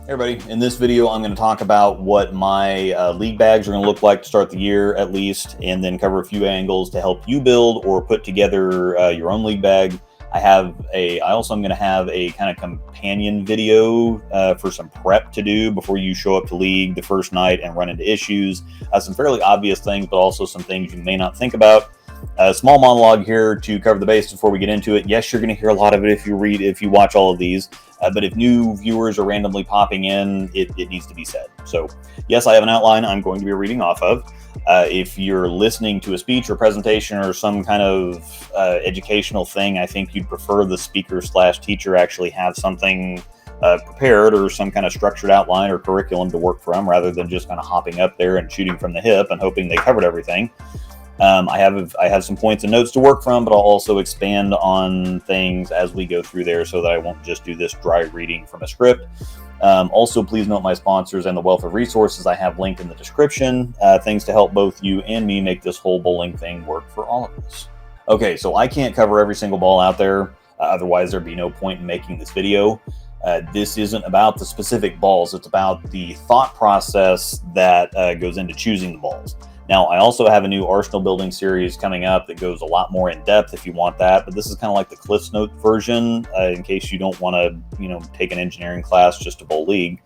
Hey everybody, in this video I'm going to talk about what my league bags are going to look like to start the year at least, and then cover a few angles to help you build or put together your own league bag. I also am going to have a kind of companion video for some prep to do before you show up to league the first night and run into issues. Some fairly obvious things, but also some things you may not think about. A small monologue here to cover the base before we get into it. Yes, you're going to hear a lot of it if you watch all of these. But if new viewers are randomly popping in, it needs to be said. So yes, I have an outline I'm going to be reading off of. If you're listening to a speech or presentation or some kind of educational thing, I think you'd prefer the speaker/teacher actually have something prepared or some kind of structured outline or curriculum to work from, rather than just kind of hopping up there and shooting from the hip and hoping they covered everything. I have some points and notes to work from, but I'll also expand on things as we go through there so that I won't just do this dry reading from a script. Also, please note my sponsors and the wealth of resources I have linked in the description, things to help both you and me make this whole bowling thing work for all of us. Okay, so I can't cover every single ball out there, otherwise there'd be no point in making this video. This isn't about the specific balls, it's about the thought process that goes into choosing the balls. Now, I also have a new Arsenal building series coming up that goes a lot more in depth if you want that, but this is kind of like the Cliff's Note version in case you don't want to, take an engineering class just to bowl league.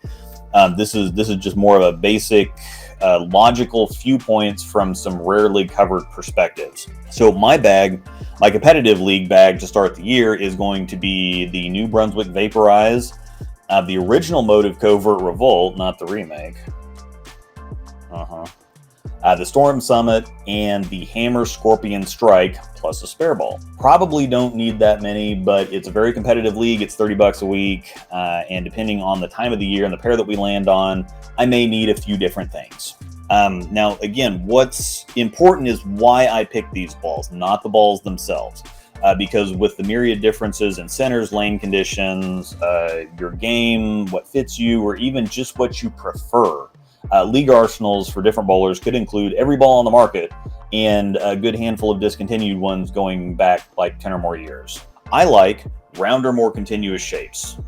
This is just more of a basic, logical few points from some rarely covered perspectives. So my competitive league bag to start the year is going to be the New Brunswick Vaporize, the original Motive Covert Revolt, not the remake. The Storm Summit, and the Hammer Scorpion Strike, plus a spare ball. Probably don't need that many, but it's a very competitive league. It's $30 a week, and depending on the time of the year and the pair that we land on, I may need a few different things. Now, again, what's important is why I pick these balls, not the balls themselves. Because with the myriad differences in centers, lane conditions, your game, what fits you, or even just what you prefer, league arsenals for different bowlers could include every ball on the market and a good handful of discontinued ones going back like 10 or more years. I like rounder, more continuous shapes.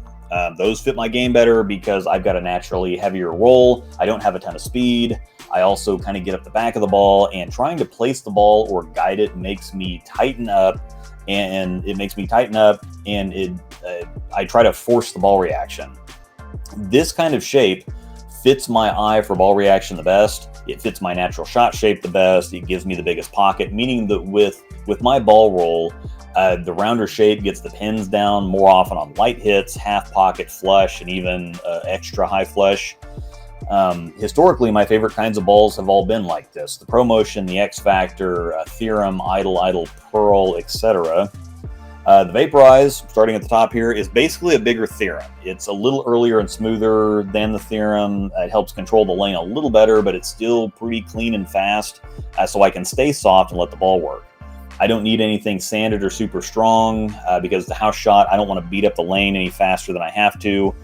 Those fit my game better because I've got a naturally heavier roll. I don't have a ton of speed. I also kind of get up the back of the ball, and trying to place the ball or guide it makes me tighten up, and I try to force the ball reaction. This kind of shape fits my eye for ball reaction the best. It fits my natural shot shape the best. It gives me the biggest pocket, meaning that with my ball roll, the rounder shape gets the pins down more often on light hits, half pocket, flush, and even extra high flush. Historically, my favorite kinds of balls have all been like this: the ProMotion, the X Factor, Theorem, Idle, Pearl, etc. The Vaporize, starting at the top here, is basically a bigger Theorem. It's a little earlier and smoother than the Theorem. It helps control the lane a little better, but it's still pretty clean and fast, so I can stay soft and let the ball work. I don't need anything sanded or super strong because the house shot, I don't want to beat up the lane any faster than I have to.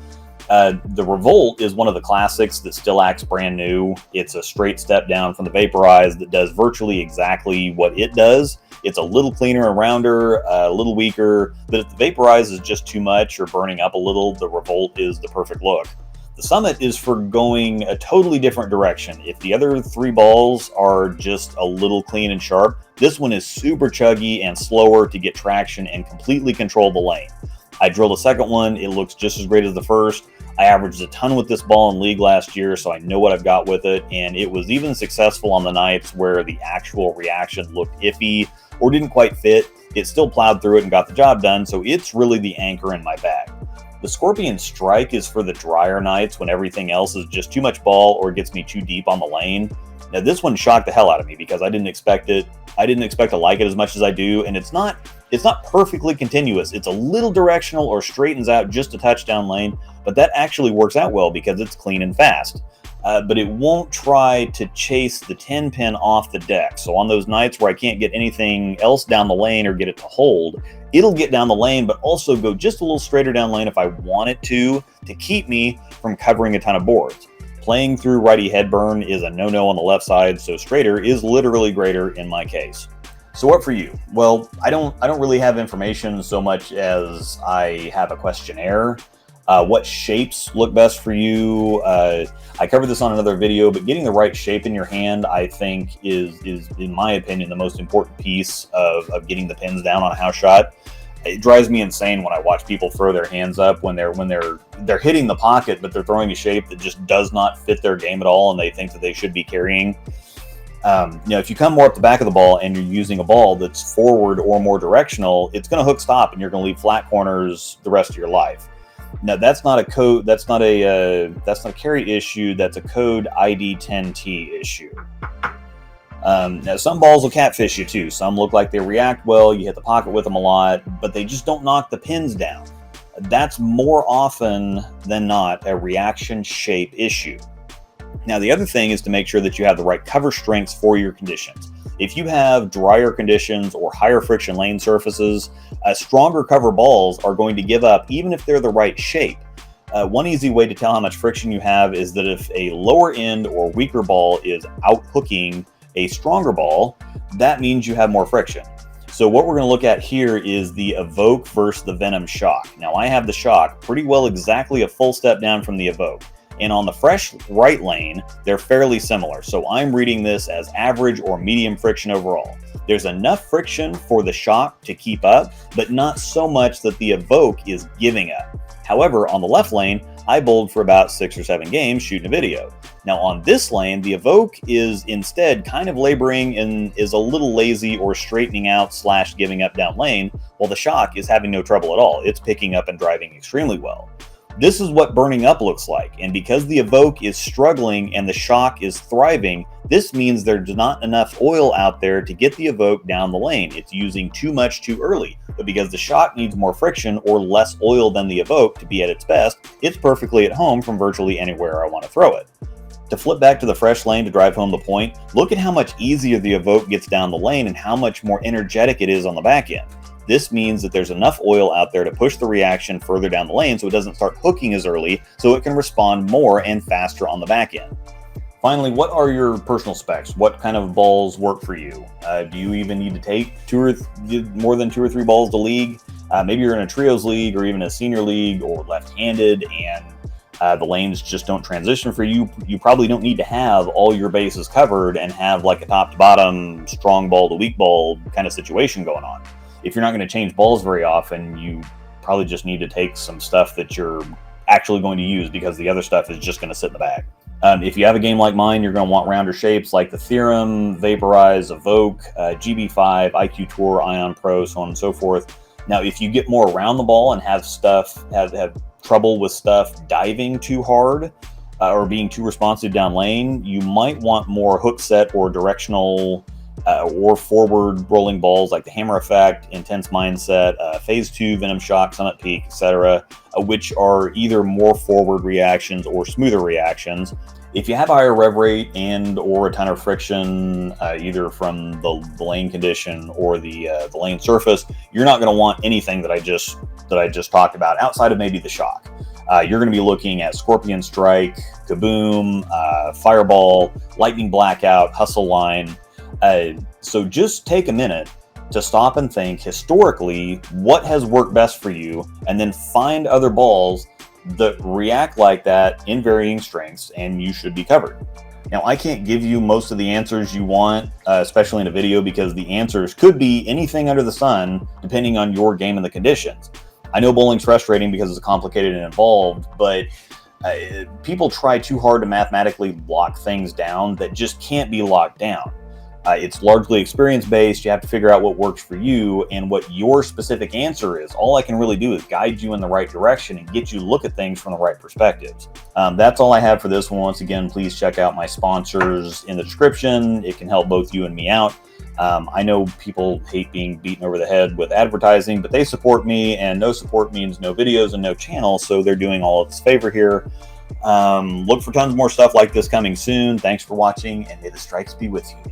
The Revolt is one of the classics that still acts brand new. It's a straight step down from the Vaporize that does virtually exactly what it does. It's a little cleaner and rounder, a little weaker, but if the Vaporize is just too much or burning up a little, the Revolt is the perfect look. The Summit is for going a totally different direction. If the other three balls are just a little clean and sharp, this one is super chuggy and slower to get traction and completely control the lane. I drilled a second one. It looks just as great as the first. I averaged a ton with this ball in league last year, so I know what I've got with it, and it was even successful on the nights where the actual reaction looked iffy or didn't quite fit. It still plowed through it and got the job done, so it's really the anchor in my bag. The Scorpion Strike is for the drier nights when everything else is just too much ball or gets me too deep on the lane. Now, this one shocked the hell out of me because I didn't expect it. I didn't expect to like it as much as I do, and it's not perfectly continuous. It's a little directional or straightens out just a touchdown lane, but that actually works out well because it's clean and fast. But it won't try to chase the 10 pin off the deck. So on those nights where I can't get anything else down the lane or get it to hold, it'll get down the lane, but also go just a little straighter down lane if I want it to keep me from covering a ton of boards. Playing through righty headburn is a no-no on the left side, so straighter is literally greater in my case. So what for you? Well, I don't really have information so much as I have a questionnaire. What shapes look best for you. I covered this on another video, but getting the right shape in your hand, I think, is in my opinion, the most important piece of getting the pins down on a house shot. It drives me insane when I watch people throw their hands up when they're hitting the pocket, but they're throwing a shape that just does not fit their game at all, and they think that they should be carrying. If you come more up the back of the ball and you're using a ball that's forward or more directional, it's going to hook stop, and you're going to leave flat corners the rest of your life. Now, that's not a code. That's not a carry issue. That's a code ID 10T issue. Now, some balls will catfish you too. Some look like they react well. You hit the pocket with them a lot, but they just don't knock the pins down. That's more often than not a reaction shape issue. Now, the other thing is to make sure that you have the right cover strengths for your conditions. If you have drier conditions or higher friction lane surfaces, stronger cover balls are going to give up even if they're the right shape. One easy way to tell how much friction you have is that if a lower end or weaker ball is out hooking a stronger ball, that means you have more friction. So what we're going to look at here is the Evoke versus the Venom Shock. Now, I have the Shock pretty well exactly a full step down from the Evoke. And on the fresh right lane, they're fairly similar. So I'm reading this as average or medium friction overall. There's enough friction for the Shock to keep up, but not so much that the Evoke is giving up. However, on the left lane, I bowled for about 6 or 7 games shooting a video. Now on this lane, the Evoke is instead kind of laboring and is a little lazy or straightening out / giving up down lane, while the Shock is having no trouble at all. It's picking up and driving extremely well. This is what burning up looks like, and because the Evoke is struggling and the Shock is thriving, this means there's not enough oil out there to get the Evoke down the lane. It's using too much too early, but because the Shock needs more friction or less oil than the Evoke to be at its best, it's perfectly at home from virtually anywhere I want to throw it. To flip back to the fresh lane to drive home the point, look at how much easier the Evoke gets down the lane and how much more energetic it is on the back end. This means that there's enough oil out there to push the reaction further down the lane so it doesn't start hooking as early, so it can respond more and faster on the back end. Finally, what are your personal specs? What kind of balls work for you? Do you even need to take more than 2 or 3 balls to league? Maybe you're in a trios league or even a senior league or left-handed and the lanes just don't transition for you. You probably don't need to have all your bases covered and have like a top to bottom, strong ball to weak ball kind of situation going on. If you're not going to change balls very often, you probably just need to take some stuff that you're actually going to use because the other stuff is just going to sit in the bag. If you have a game like mine, you're going to want rounder shapes like the Theorem, Vaporize, Evoke, GB5, IQ Tour, Ion Pro, so on and so forth. Now, if you get more around the ball and have trouble with stuff diving too hard or being too responsive down lane, you might want more hook set or directional or forward rolling balls like the Hammer Effect, Intense Mindset, Phase 2, Venom Shock, Summit Peak, etc., which are either more forward reactions or smoother reactions. If you have a higher rev rate and or a ton of friction, either from the lane condition or the lane surface, you're not going to want anything that I just talked about outside of maybe the Shock. You're going to be looking at Scorpion Strike, Kaboom, Fireball, Lightning Blackout, Hustle Line. So just take a minute to stop and think historically what has worked best for you, and then find other balls that react like that in varying strengths, and you should be covered. Now, I can't give you most of the answers you want, especially in a video, because the answers could be anything under the sun depending on your game and the conditions. I know bowling's frustrating because it's complicated and involved, but people try too hard to mathematically lock things down that just can't be locked down. It's largely experience-based. You have to figure out what works for you and what your specific answer is. All I can really do is guide you in the right direction and get you to look at things from the right perspectives. That's all I have for this one. Once again, please check out my sponsors in the description. It can help both you and me out. I know people hate being beaten over the head with advertising, but they support me, and no support means no videos and no channel, so they're doing all of this favor here. Look for tons more stuff like this coming soon. Thanks for watching, and may the strikes be with you.